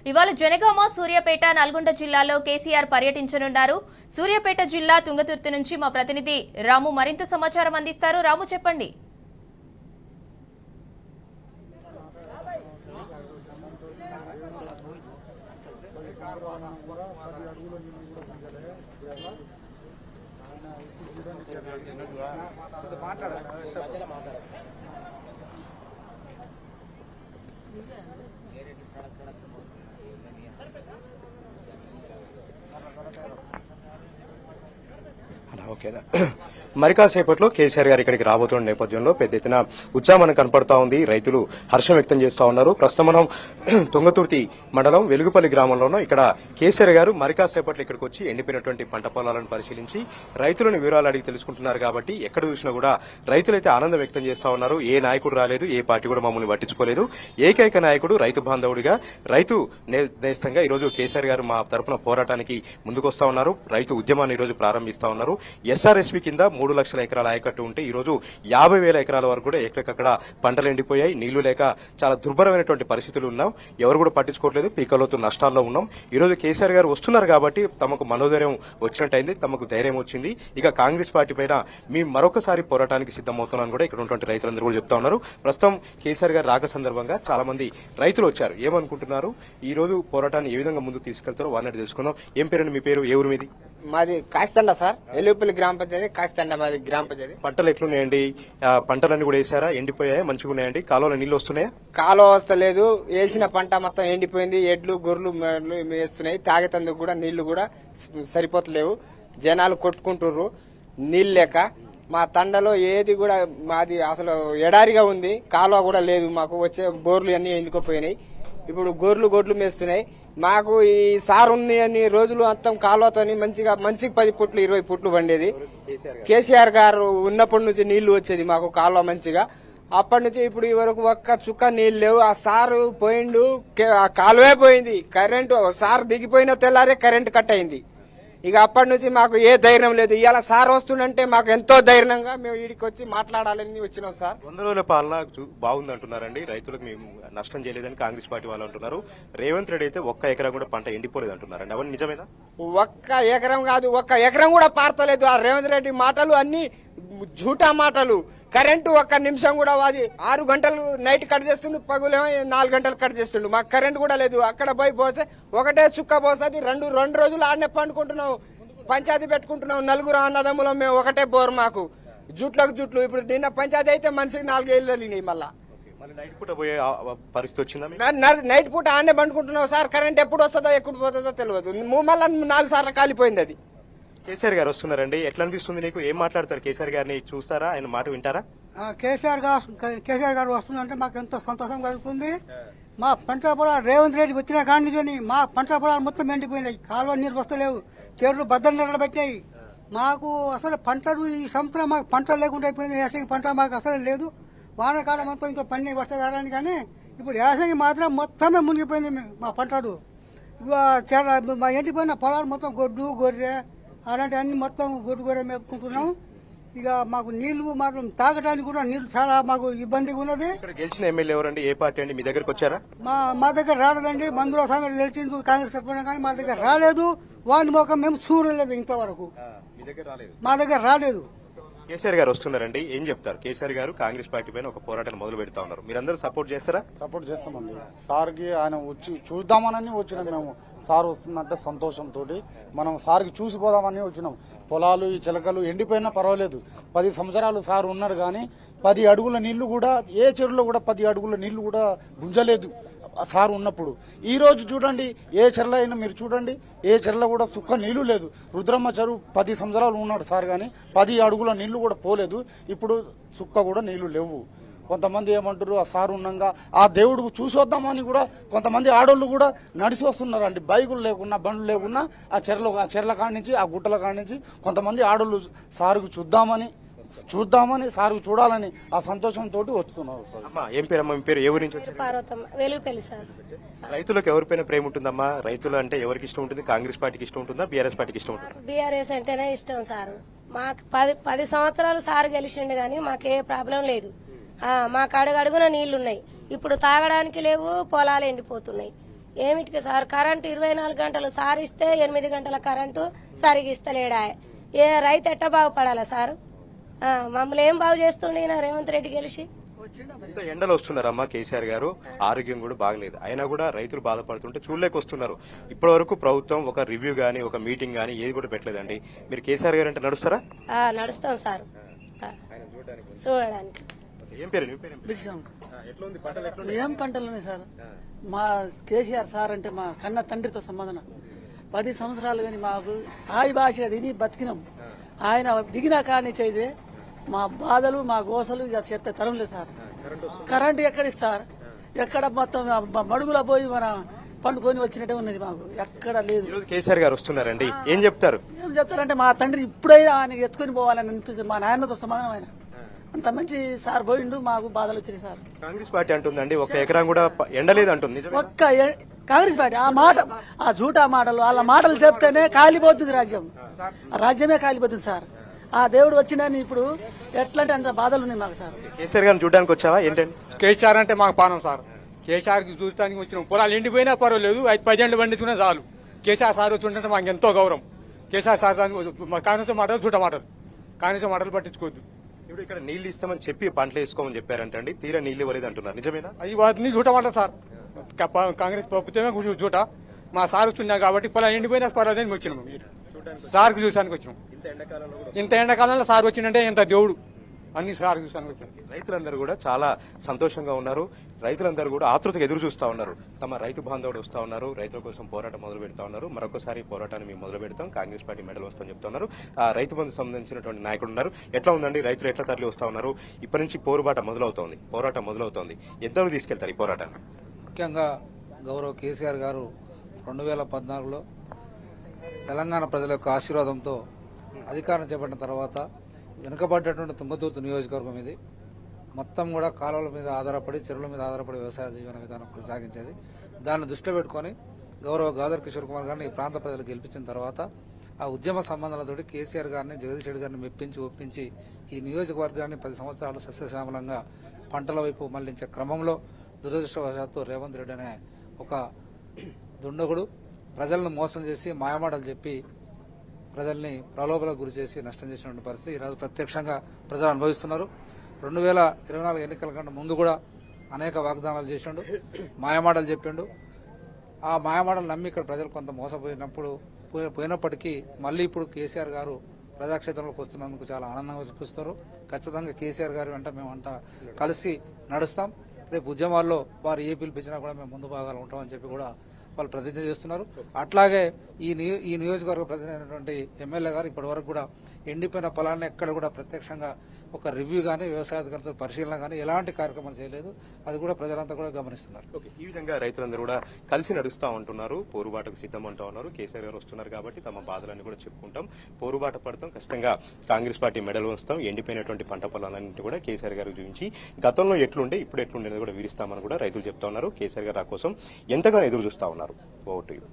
ఇవాళ జనగామ, సూర్యాపేట, నల్గొండ జిల్లాలో కేసీఆర్ పర్యటించనున్నారు. సూర్యాపేట జిల్లా తుంగతుర్తి నుంచి మా ప్రతినిధి రాము మరింత సమాచారం అందిస్తారు. రాము, చెప్పండి. ఓకేనా. మరి కాసేపట్లో కేసీఆర్ గారు ఇక్కడికి రాబోతున్న నేపథ్యంలో పెద్ద ఎత్తున ఉత్సాహం కనపడతా ఉంది. రైతులు హర్షం వ్యక్తం చేస్తా ఉన్నారు. ప్రస్తుతం మనం తుంగతుర్తి మండలం వెలుగుపల్లి గ్రామంలోనూ ఇక్కడ కేసీఆర్ గారు మరి కాసేపట్లో ఇక్కడికి వచ్చి ఎండిపోయినటువంటి పంట పొలాలను పరిశీలించి రైతులను వివరాలు అడిగి తెలుసుకుంటున్నారు. కాబట్టి ఎక్కడ చూసినా కూడా రైతులైతే ఆనందం వ్యక్తం చేస్తా ఉన్నారు. ఏ నాయకుడు రాలేదు, ఏ పార్టీ కూడా మమ్మల్ని పట్టించుకోలేదు. ఏకైక నాయకుడు రైతు బాంధవుడిగా, రైతు నేస్తంగా ఈరోజు కేసీఆర్ గారు మా తరఫున పోరాటానికి ముందుకొస్తా ఉన్నారు. రైతు ఉద్యమాన్ని ఈరోజు ప్రారంభిస్తా ఉన్నారు. ఎస్ఆర్ఎస్పీ కింద 3 లక్షల ఎకరాల ఆయకట్టు ఉంటే ఈ రోజు 50,000 ఎకరాల వరకు కూడా ఎక్కడెక్కడ పంటలు ఎండిపోయాయి. నీళ్లు లేక చాలా దుర్భరమైనటువంటి పరిస్థితులు ఉన్నాం. ఎవరు కూడా పట్టించుకోవట్లేదు. పీకలోతు నష్టాల్లో ఉన్నాం. ఈ రోజు కేసీఆర్ గారు వస్తున్నారు కాబట్టి తమకు మనోధైర్యం వచ్చినట్టయింది, తమకు ధైర్యం వచ్చింది. ఇక కాంగ్రెస్ పార్టీ పైన మేము మరొకసారి పోరాటానికి సిద్దమవుతున్నాను కూడా ఇక్కడ ఉన్నటువంటి రైతులందరూ కూడా చెప్తా ఉన్నారు. ప్రస్తుతం కేసీఆర్ గారు రాక సందర్భంగా చాలా మంది రైతులు వచ్చారు. ఏమనుకుంటున్నారు, ఈ రోజు పోరాటాన్ని ఏ విధంగా ముందుకు తీసుకెళ్తారో వాళ్ళని తెలుసుకుందాం. ఏం పేరండి మీ పేరు? ఏ ఊరు మీది? మాది కాస్తండ సార్, ఎల్లుపల్లి గ్రామ పంచాయతీ, కాస్తండ మాది గ్రామ పంచాయతీ. పంటలు ఎట్లున్నాయండి? పంటలన్నీ కూడా వేసారా? ఎండిపోయాయా? మంచిగా ఉన్నాయండి? కాలువలో నీళ్లు వస్తున్నాయా? కాలువ వస్తలేదు. వేసిన పంట మొత్తం ఎండిపోయింది. ఎడ్లు గొర్రెలు వేస్తున్నాయి. తాగేతందుకు కూడా నీళ్లు కూడా సరిపోతలేవు. జనాలు కొట్టుకుంటుర్రు నీళ్ళు లేక. మా తండలో ఏది కూడా మాది అసలు ఎడారిగా ఉంది. కాలువ కూడా లేదు. మాకు వచ్చే బోర్లు అన్ని ఎండుకుపోయినాయి. ఇప్పుడు గొడ్లు మేస్తున్నాయి. మాకు ఈ సార్ ఉంది అన్ని రోజులు మొత్తం కాలువతోని మంచిగా మనిషికి 10 పుట్లు 20 పుట్లు పండేది. కేసీఆర్ గారు ఉన్నప్పటి నుంచి నీళ్లు వచ్చేది మాకు కాలువ మంచిగా. అప్పటి నుంచి ఇప్పుడు ఈ వరకు ఒక్క చుక్క నీళ్లు లేవు. ఆ సారు పోయిండు, కాలువే పోయింది. కరెంటు సార్ దిగిపోయిన తెల్లారే కరెంటు కట్ అయింది. ఇక అప్పటి నుంచి మాకు ఏ ధైర్యం లేదు. ఇవాళ సార్ వస్తుందంటే మాకు ఎంతో ధైర్యంగా మేము వీడికి వచ్చి మాట్లాడాలని వచ్చినాం సార్. 100 రోజుల పాలన బాగుంది అంటున్నారండి. రైతులకు మేము నష్టం చేయలేదని కాంగ్రెస్ పార్టీ వాళ్ళు అంటున్నారు. రేవంత్ రెడ్డి అయితే ఒక్క ఎకరం కూడా పంట ఎండిపోలేదు అంటున్నారండి. అవన్నీ నిజమేనా? ఒక్క ఎకరం కాదు, ఒక్క ఎకరం కూడా పారతలేదు. ఆ రేవంత్ రెడ్డి మాటలు అన్ని జూటా మాటలు. కరెంటు ఒక్క నిమిషం కూడా అది 6 గంటలు నైట్ కట్ చేస్తుండు, పగులేమో 4 గంటలు కట్ చేస్తుండు. మాకు కరెంటు కూడా లేదు. అక్కడ పోయి పోతే ఒకటే చుక్క పోస్తుంది. రెండు రోజులు ఆడనే పండుకుంటున్నాం. పంచాయతీ పెట్టుకుంటున్నాం. 4 అన్నదమ్ములం మేము. ఒకటే బోర్ మాకు. జుట్లు ఇప్పుడు నిన్న పంచాయతీ అయితే మనిషికి 4 ఏళ్ళు వెళ్ళినాయి. మళ్ళా నైట్ పూట పోయే పరిస్థితి వచ్చిందా? నైట్ పూట ఆడనే పండుకుంటున్నాం సార్. కరెంట్ ఎప్పుడు వస్తుందో ఎప్పుడు పోతుందో తెలియదు. మళ్ళా 4 సార్లు కాలిపోయింది అది. కేసీఆర్ గారు వస్తున్నారండి, ఎట్లా అనిపిస్తుంది నీకు? ఏం మాట్లాడతారు? కేసీఆర్ గారిని చూస్తారా? ఆయన మాట వింటారా? కేసీఆర్ గారు వస్తుందంటే మాకు ఎంతో సంతోషం కలుగుతుంది. మా పంట పొలాలు రేవంత్ రెడ్డి వచ్చిన కాడి మా పంట పొలాలు మొత్తం ఎండిపోయినాయి. కాలువ నీరు వస్తలేవు. చెరువులు బద్దలు నీళ్ళు పెట్టినాయి. మాకు అసలు పంటలు ఈ సంవత్సరం మాకు పంటలు లేకుండా అయిపోయింది. యాసంగి పంట మాకు అసలు లేదు. వానాకాలం మొత్తం ఇంకా పండి వస్తుంది కానీ ఇప్పుడు యాసంగి మాత్రం మొత్తమే మునిగిపోయింది. మా పంటలు మా ఎండిపోయిన పొలాలు మొత్తం గొడ్డు గొర్రె అలాంటి అన్ని మొత్తం గొర్రె మేపుకుంటున్నాం. ఇక మాకు నీళ్లు మాత్రం తాగడానికి కూడా నీళ్లు చాలా మాకు ఇబ్బందిగా ఉన్నది. ఇక్కడ గెలిచిన ఎమ్మెల్యే ఎవరండి? ఏ పార్టీ అండి? మీ దగ్గరకు వచ్చారా? మా దగ్గర రాలేదండి. మందులో సమయం గెలిచిండు కాంగ్రెస్ తరఫున, కానీ మా దగ్గర రాలేదు. వాని మొక్క మేము చూడలేదు ఇంతవరకు. మా దగ్గర రాలేదు. కేసీఆర్ గారు వస్తున్నారండి, ఏం చెప్తారు? కేసీఆర్ గారు కాంగ్రెస్ పార్టీ పైన ఒక పోరాటాన్ని మొదలు పెడతా ఉన్నారు. మీరందరూ సపోర్ట్ చేస్తారా? సపోర్ట్ చేస్తామండి. సార్కి ఆయన వచ్చి చూద్దామని వచ్చినాం మేము. సార్ వస్తుందంటే సంతోషంతో మనం సార్కి చూసిపోదామని వచ్చినాం. పొలాలు ఈ చిలకలు ఎండిపోయినా పర్వాలేదు. 10 సంవత్సరాలు సార్ ఉన్నారు కానీ 10 అడుగుల నీళ్లు కూడా ఏ చెరువులో కూడా 10 అడుగుల నీళ్లు కూడా గుంజలేదు సార్ ఉన్నప్పుడు. ఈ రోజు చూడండి, ఏ చెర్ల అయినా మీరు చూడండి, ఏ చెర్ల కూడా సుక్క నీళ్లు లేదు. రుద్రమ్మ చెరువు 10 సంవత్సరాలు ఉన్నాడు సార్ కానీ 10 అడుగుల నీళ్లు కూడా పోలేదు. ఇప్పుడు సుక్క కూడా నీళ్లు లేవు. కొంతమంది ఏమంటారు, ఆ సార్ ఉన్నాగా ఆ దేవుడు చూసొద్దామని కూడా కొంతమంది ఆడోళ్ళు కూడా నడిచి వస్తున్నారండి. బైకులు లేకున్నా బండ్లు లేకున్నా ఆ చెర్ల కాడి నుంచి ఆ గుట్టల కాడి నుంచి కొంతమంది ఆడోళ్ళు సార్కు చూద్దామని సార్కు చూడాలని ఆ సంతోషంతో వస్తున్నారు. ఏం పేరమ్మా? మీ పేరు? ఎవరి నుంచి వచ్చారు? వెలుగుపల్లి సార్. రైతులకు ఎవరిపైన ప్రేమ ఉంటుందమ్మా? రైతులు అంటే ఎవరికి ఇష్టం ఉంటుంది? కాంగ్రెస్ పార్టీకి ఇష్టం ఉంటుందా? బీఆర్ఎస్ పార్టీకి ఇష్టం ఉంటుందా? బీఆర్ఎస్ అంటేనే ఇష్టం సార్. మాకు 10 సంవత్సరాలు సార్ గెలిచిండు కానీ మాకే ప్రాబ్లం లేదు. మాకు అడుగడుగున నీళ్లున్నాయి. ఇప్పుడు తాగడానికి లేవు. పొలాలు ఎండిపోతున్నాయి. ఏమిటికి సార్ కరెంటు 24 గంటలు సార్ ఇస్తే 8 గంటల కరెంటు సరిగా ఇస్తలేడా? ఏ రైతు ఎట్ట బాగుపడాలా సార్? మమ్మల్ని ఏం బాగు చేస్తుండే ఈయన రేవంత్ రెడ్డి గెలిచి? ఇంత ఎండలు వస్తున్నారమ్మా కేసీఆర్ గారు, ఆరోగ్యం కూడా బాగలేదు, అయినా కూడా రైతులు బాధపడుతుంటే చూడలేకొస్తున్నారు. ఇప్పటి వరకు ప్రభుత్వం ఒక రివ్యూ గానీ ఒక మీటింగ్ గానీ ఏది కూడా పెట్టలేదండి. మీరు కేసీఆర్ గారు అంటే నడుస్తారా? నడుస్తాం సార్ చూడడానికి. ఏం పేరు నీ పేరు? భిక్షం. ఎట్లా ఉంది పంటలు ఎట్లా ఏం పంటలు ఉన్నాయి సార్? మా కేసీఆర్ సార్ అంటే మా కన్న తండ్రితో సంబంధం. 10 సంవత్సరాలు కానీ మాకు హాయి భాష తిని బతికినాం. ఆయన దిగిన కాని చేయితే మా బాధలు మా గోసలు ఇక చెప్పే తరం లేదు సార్. కరెంటు ఎక్కడికి సార్? ఎక్కడ మొత్తం మడుగులో పోయి మన పండుకొని వచ్చినట్టే ఉన్నది, మాకు ఎక్కడ లేదు. ఈరోజు కేసీఆర్ గారు వస్తున్నారండి, ఏం చెప్తారు? ఏం చెప్తారంటే మా తండ్రి ఇప్పుడైనా ఆయన ఎత్తుకొని పోవాలని అనిపిస్తుంది. మా నాయనతో సమానం ఆయన. అంత మంచి సార్ పోయిండు, మాకు బాధలు వచ్చినాయి సార్. కాంగ్రెస్ పార్టీ అంటుందండి ఒక ఎకరం కూడా ఎండలేదు అంటుంది, నిజమే? కాంగ్రెస్ పార్టీ ఆ మాట, ఆ జూటా మాటలు, వాళ్ళ మాటలు చెప్తేనే కాలిపోతుంది రాజ్యం. ఆ రాజ్యమే కాలిపోతుంది సార్. ఆ దేవుడు వచ్చిందని ఇప్పుడు ఎట్లా అంటే అంత బాధలు ఉన్నాయి మాకు సార్. కేసీఆర్ గారిని చూడడానికి వచ్చావా ఏంటండి? కేసీఆర్ అంటే మాకు పానం సార్. కేసీఆర్ కి చూడటానికి వచ్చినాం. పొలాలు ఎండిపోయినా పర్వాలేదు, 10 ఏళ్ళు పండించుకున్నా చాలు. కేసీఆర్ సార్ వచ్చిందంటే మాకు ఎంతో గౌరవం. కేసీఆర్ సార్ కాంగ్రెస్ మాటలు చూడ మాటలు, కాంగ్రెస్ మాటలు పట్టించుకోవద్దు. ఇప్పుడు ఇక్కడ నీళ్లు ఇస్తామని చెప్పి పంటలు వేసుకోమని చెప్పారంటండి, తీరా నీళ్లు ఇవ్వలేదు అంటున్నారు, నిజమేనా? అది వాటిని చూడ మాట సార్. కాంగ్రెస్ ప్రభుత్వమే చూట. మా సార్ వచ్చినా కాబట్టి పొలాలు ఎండిపోయినా పర్వాలేదని వచ్చినాము. సార్కి చూసానికి వచ్చినాం. ఇంత ఎండాకాలంలో సార్ వచ్చిందంటే ఎంత దేవుడు అన్ని సార్ చూసానికి వచ్చాం. రైతులందరూ కూడా చాలా సంతోషంగా ఉన్నారు. రైతులందరూ కూడా ఆతృతగా ఎదురు చూస్తా ఉన్నారు. తమ రైతు బాంధవుడు వస్తా ఉన్నారు, రైతుల కోసం పోరాటం మొదలు పెడతా ఉన్నారు. మరొకసారి పోరాటాన్ని మేము మొదలు పెడతాం, కాంగ్రెస్ పార్టీ మెడల్ వస్తామని చెప్తున్నారు. ఆ రైతు బంధు సంబంధించినటువంటి నాయకుడు ఉన్నారు. ఎట్లా ఉందండి, రైతులు ఎట్లా తరలి వస్తా ఉన్నారు? ఇప్పటి నుంచి పోరాటం మొదలవుతోంది. ఎంతవరకు తీసుకెళ్తారు ఈ పోరాటాన్ని? ముఖ్యంగా గౌరవ కేసీఆర్ గారు 2014లో తెలంగాణ ప్రజల యొక్క ఆశీర్వాదంతో అధికారం చేపట్టిన తర్వాత వెనుకబడ్డటువంటి తుంగతుర్తి నియోజకవర్గం ఇది మొత్తం కూడా కాలువల మీద ఆధారపడి, చెరువుల మీద ఆధారపడి వ్యవసాయ జీవన విధానం కొనసాగించేది. దాన్ని దృష్టిలో పెట్టుకుని గౌరవ గాదర్ కిషోర్ కుమార్ గారిని ఈ ప్రాంత ప్రజలు గెలిపించిన తర్వాత ఆ ఉద్యమ సంబంధాలతోటి కేసీఆర్ గారిని, జగదీష్ రెడ్డి గారిని ఒప్పించి ఈ నియోజకవర్గాన్ని 10 సంవత్సరాలు సస్యశ్యామలంగా పంటల వైపు మళ్లించే క్రమంలో దురదృష్టవశాత్తు రేవంత్ రెడ్డి అనే ఒక దుండగుడు ప్రజలను మోసం చేసి మాయమాటలు చెప్పి ప్రజల్ని ప్రలోభలకు గురి చేసి నష్టం చేసినటువంటి పరిస్థితి ఈరోజు ప్రత్యక్షంగా ప్రజలు అనుభవిస్తున్నారు. 2024 ఎన్నికల కంటే ముందు కూడా అనేక వాగ్దానాలు చేసిండు, మాయమాటలు చెప్పిండు. ఆ మాయమాటలు నమ్మి ఇక్కడ ప్రజలు కొంత పోయినప్పటికీ మళ్ళీ ఇప్పుడు కేసీఆర్ గారు ప్రజాక్షేత్రంలోకి వస్తున్నందుకు చాలా ఆనందంగా చూపిస్తారు. ఖచ్చితంగా కేసీఆర్ గారి వెంట మేమంతా కలిసి నడుస్తాం. రేపు ఉద్యమాల్లో వారు ఏ పిలిపించినా కూడా మేము ముందు భాగాలు ఉంటామని చెప్పి కూడా వాళ్ళు ప్రతిజ్ఞ చేస్తున్నారు. అట్లాగే ఈ నియోజకవర్గ ప్రతినిధి అయినటువంటి ఎమ్మెల్యే గారు ఇప్పటి వరకు కూడా ఎండిపోయిన పొలాన్ని ఎక్కడ కూడా ప్రత్యక్షంగా ఒక రివ్యూ గానీ, వ్యవసాయాధికారులతో పరిశీలన గానీ ఎలాంటి కార్యక్రమాలు చేయలేదు. అది కూడా ప్రజలంతా కూడా గమనిస్తున్నారు. ఈ విధంగా రైతులందరూ కూడా కలిసి నడుస్తా ఉంటున్నారు, పోరుబాటకు సిద్ధం అంటూ ఉన్నారు. కేసీఆర్ గారు వస్తున్నారు కాబట్టి తమ బాధలన్నీ కూడా చెప్పుకుంటాం, పోరుబాట పడతాం, ఖచ్చితంగా కాంగ్రెస్ పార్టీ మెడల్ వస్తాం. ఎండిపోయినటువంటి పంట పొలాలన్నింటి కూడా కేసీఆర్ గారు చూపించి గతంలో ఎట్లుండే ఇప్పుడు ఎట్లుండేది కూడా వివరిస్తామని కూడా రైతులు చెప్తా ఉన్నారు. కేసీఆర్ గారు ఆ కోసం ఎంతగానో ఎదురు చూస్తా ఉన్నారు. ఓటు